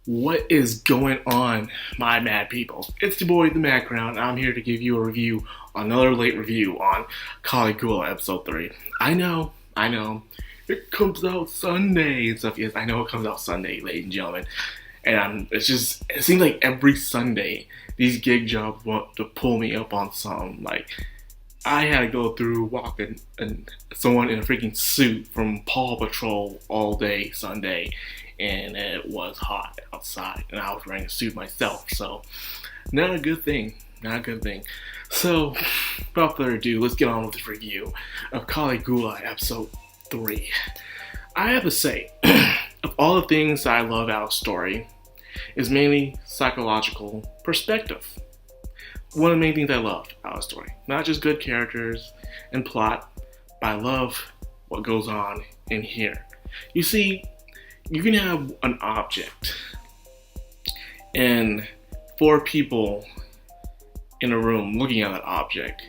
What is going on, my mad people? It's the boy, the Madcrown. I'm here to give you a review, another late review on Caligula episode 3. I know. It comes out Sunday and stuff. Yes, I know it comes out Sunday, ladies and gentlemen. And it seems like every Sunday, these gig jobs want to pull me up on something. Like, I had to go through walking and someone in a freaking suit from Paw Patrol all day Sunday, and it was hot outside, and I was wearing a suit myself, so not a good thing. Not a good thing. So, without further ado, let's get on with this review of Caligula episode 3. I have to say, of all the things I love out of story, is mainly psychological perspective. One of the main things I love out of story. Not just good characters and plot, but I love what goes on in here. You see, you can have an object and 4 people in a room looking at that object.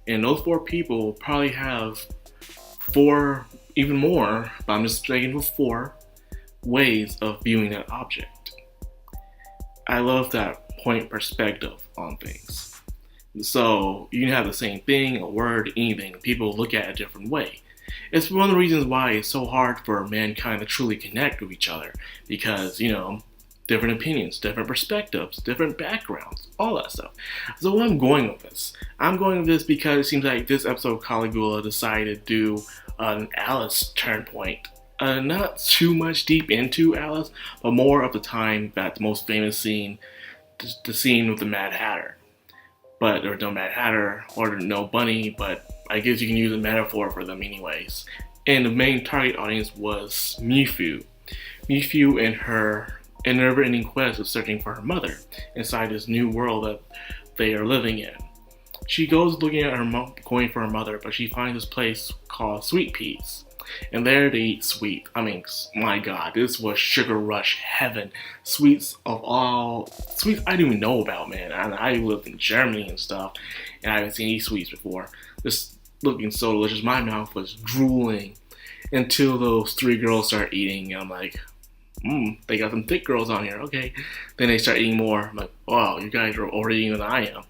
And those 4 people probably have 4, even more, but I'm just sticking with 4 ways of viewing that object. I love that point perspective on things. So you can have the same thing, a word, anything. People look at it a different way. It's one of the reasons why it's so hard for mankind to truly connect with each other. Because, different opinions, different perspectives, different backgrounds, all that stuff. So where I'm going with this? I'm going with this because it seems like this episode of Caligula decided to do an Alice turn point. Not too much deep into Alice, but more of the time that the most famous scene, the scene with the Mad Hatter. But there was no Mad Hatter or no bunny, but I guess you can use a metaphor for them anyways. And the main target audience was Mifu. Mifu and her never-ending quest of searching for her mother inside this new world that they are living in. She goes looking at going for her mother, but she finds this place called Sweet Peas. And there they eat sweet. I mean, my God, this was sugar rush heaven. Sweets of all sweets I didn't even know about, man. I lived in Germany and stuff, and I haven't seen any sweets before. Just looking so delicious. My mouth was drooling until those 3 girls start eating. And I'm like, they got some thick girls on here. Okay. Then they start eating more. I'm like, wow, you guys are already eating than I am.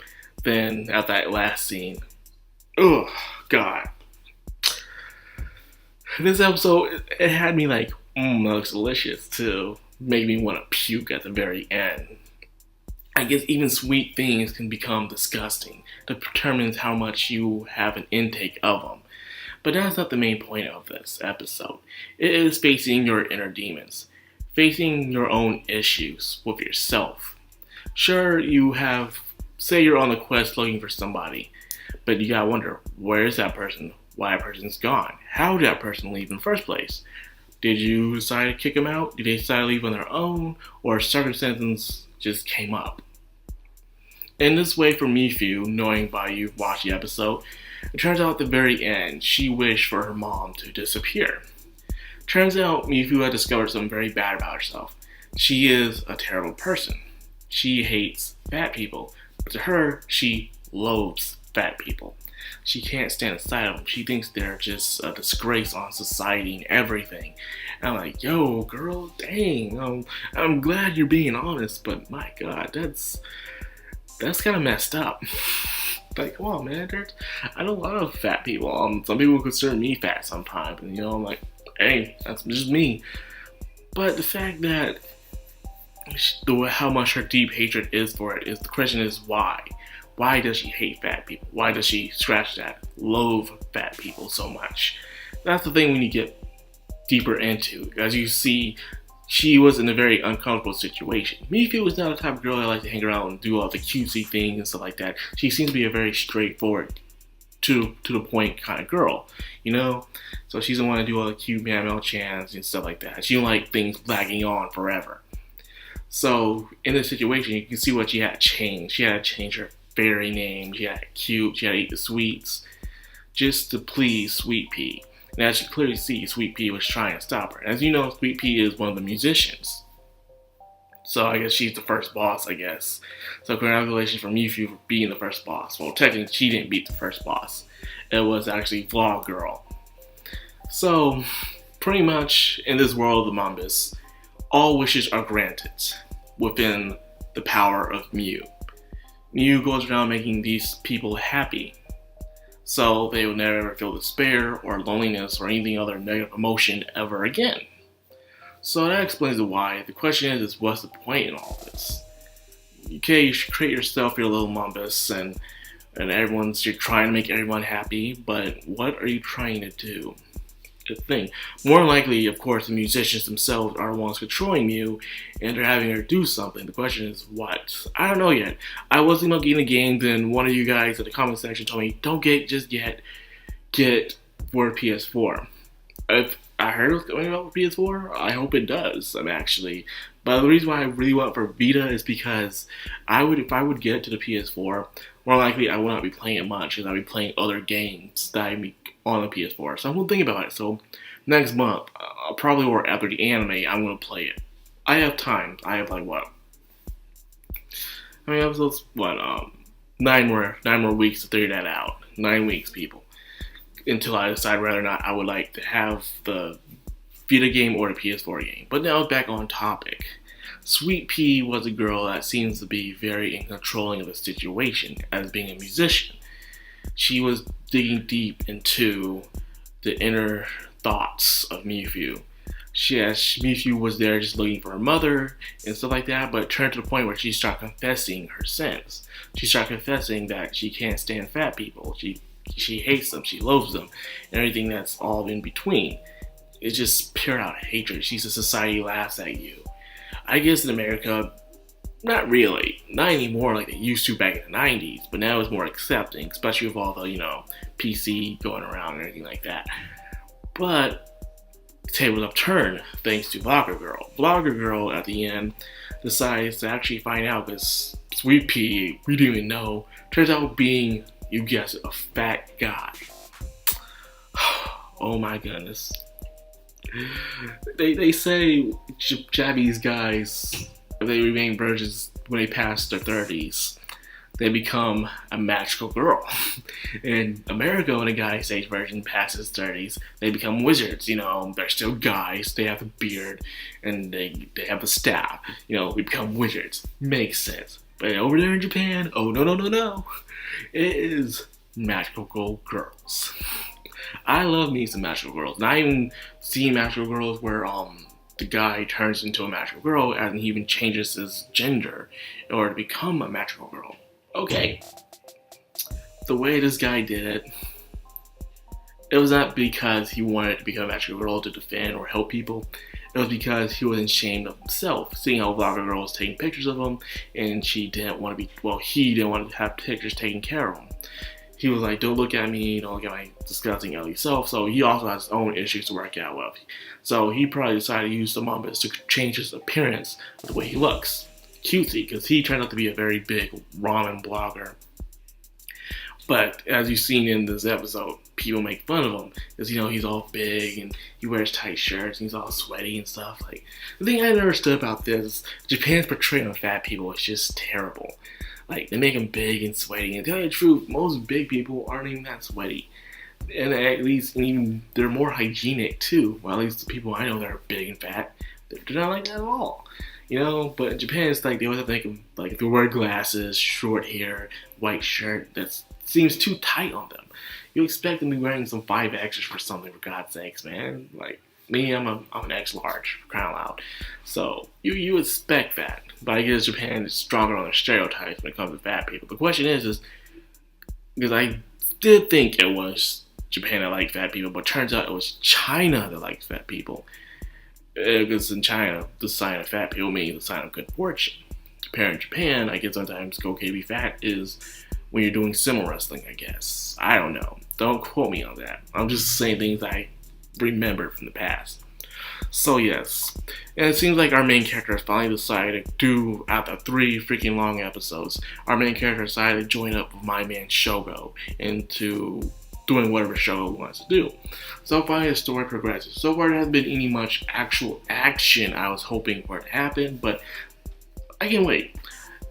Then at that last scene, oh God. This episode, it had me like, that looks delicious, to make me want to puke at the very end. I guess even sweet things can become disgusting. That determines how much you have an intake of them. But that's not the main point of this episode. It is facing your inner demons. Facing your own issues with yourself. Sure, say you're on the quest looking for somebody, but you gotta wonder, where is that person? Why that person's gone? How did that person leave in the first place? Did you decide to kick them out? Did they decide to leave on their own? Or circumstances just came up? In this way, for Mifu, knowing by you watched the episode, it turns out at the very end, she wished for her mom to disappear. Turns out Mifu had discovered something very bad about herself. She is a terrible person. She hates fat people. But to her, she loathes fat people. She can't stand the sight of them. She thinks they're just a disgrace on society and everything. And I'm like, yo, girl, dang. I'm glad you're being honest, but my God, that's kind of messed up. Like, come on, man. I know a lot of fat people. Some people consider me fat sometimes, and I'm like, hey, that's just me. But the fact that how much her deep hatred is for it, the question is why? Why does she hate fat people? Why does she loathe fat people so much? That's the thing when you get deeper into. As you see, she was in a very uncomfortable situation. Mifu was not the type of girl that likes to hang around and do all the cutesy things and stuff like that. She seems to be a very straightforward, to the point kind of girl, So she doesn't want to do all the cute mammal chants and stuff like that. She don't like things lagging on forever. So in this situation, you can see what she had to change. She had to change her fairy name. She had to cute. She had to eat the sweets just to please Sweet Pea. And as you clearly see, Sweet Pea was trying to stop her. As you know, Sweet Pea is one of the musicians. So I guess she's the first boss, I guess. So congratulations for Mifu for being the first boss. Well, technically, she didn't beat the first boss. It was actually Vlog Girl. So, pretty much, in this world of the Mambus, all wishes are granted within the power of Mew. Mew goes around making these people happy, so they will never feel despair or loneliness or anything other negative emotion ever again. So that explains the why. The question is what's the point in all this? Okay, you should create yourself your little Mumbus, and you're trying to make everyone happy, but what are you trying to do? The thing. More likely, of course, the musicians themselves are the ones controlling you, and they're having her do something. The question is what? I don't know yet. I was thinking about getting a game, then one of you guys in the comment section told me, don't get just yet, get for PS4. If I heard it was going out for PS4, I hope it does. Actually. But the reason why I really want for Vita is because if I would get it to the PS4, more likely I will not be playing it much, because I'll be playing other games that I make on the PS4. So I'm going to think about it. So next month, probably or after the anime, I'm going to play it. I have time. I have like what? How many episodes? What? 9 more weeks to figure that out. 9 weeks, people. Until I decide whether or not I would like to have the Vita game or the PS4 game. But now back on topic. Sweet Pea was a girl that seems to be very in controlling of the situation as being a musician. She was digging deep into the inner thoughts of Mewtwo. Mewtwo was there just looking for her mother and stuff like that, but it turned to the point where she started confessing her sins. She started confessing that she can't stand fat people. She hates them, she loathes them, and everything that's all in between. It's just pure out hatred. She says society laughs at you. I guess in America, not really. Not anymore like they used to back in the 90s, but now it's more accepting, especially with all the, PC going around and everything like that. But the tables upturned thanks to Vlogger Girl. Vlogger Girl at the end decides to actually find out because Sweet Pea, we didn't even know, turns out being, you guessed it, a fat guy. Oh my goodness. They say Japanese guys, if they remain virgins when they pass their 30s, they become a magical girl. In America, when a guy stays virgin past his 30s, they become wizards. They're still guys, they have the beard, and they have the staff. We become wizards. Makes sense. But over there in Japan, oh no. It is magical girls. I love me some magical girls. Not even seeing magical girls where the guy turns into a magical girl and he even changes his gender in order to become a magical girl. Okay. The way this guy did it was not because he wanted to become a magical girl to defend or help people. It was because he was ashamed of himself, seeing how Vlogger Girl was taking pictures of him, and he didn't want to have pictures taken care of him. He was like, don't look at me, don't look at my disgusting ugly self. So he also has his own issues to work out with. So he probably decided to use the Mumbus to change his appearance, the way he looks. Cutesy, because he turned out to be a very big ramen blogger. But as you've seen in this episode, people make fun of him because he's all big and he wears tight shirts and he's all sweaty and stuff. Like, the thing I never understood about this is Japan's portrayal of fat people is just terrible. Like, they make them big and sweaty, and to tell you the truth, most big people aren't even that sweaty. And at least even they're more hygienic too. Well, at least the people I know that are big and fat, they're not like that at all. But in Japan, it's like they always have to think like if they wear glasses, short hair, white shirt, that seems too tight on them. You expect them to be wearing some 5X's for something, for God's sakes, man. Like, me, I'm an X large, crying loud. So, you expect that. But I guess Japan is stronger on their stereotypes when it comes to fat people. The question is because I did think it was Japan that liked fat people, but turns out it was China that likes fat people. Because in China, the sign of fat people means the sign of good fortune. Compared to Japan, I guess sometimes okay to be fat is when you're doing sumo wrestling, I guess. I don't know. Don't quote me on that. I'm just saying things I remember from the past. So yes, and it seems like our main character has finally decided to do, after 3 freaking long episodes, our main character decided to join up with my man Shogo into doing whatever Shogo wants to do. So far the story progresses. So far there hasn't been any much actual action I was hoping for it to happen, but I can wait.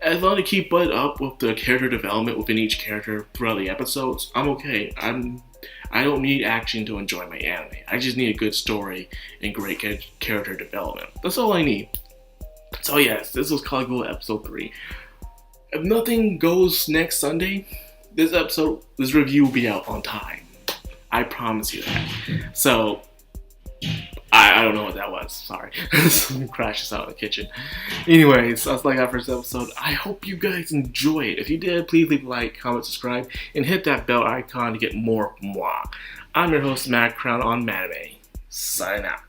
As long as I keep up with the character development within each character throughout the episodes, I'm okay. I'm I don't need action to enjoy my anime. I just need a good story and great character development. That's all I need. So yes, this was Caligula episode 3. If nothing goes next Sunday, this review will be out on time. I promise you that. So, I don't know what that was. Sorry. Something crashes out in the kitchen. Anyways, that's like our first episode. I hope you guys enjoy it. If you did, please leave a like, comment, subscribe, and hit that bell icon to get more moi. I'm your host, Madcrown on Madime. Sign out.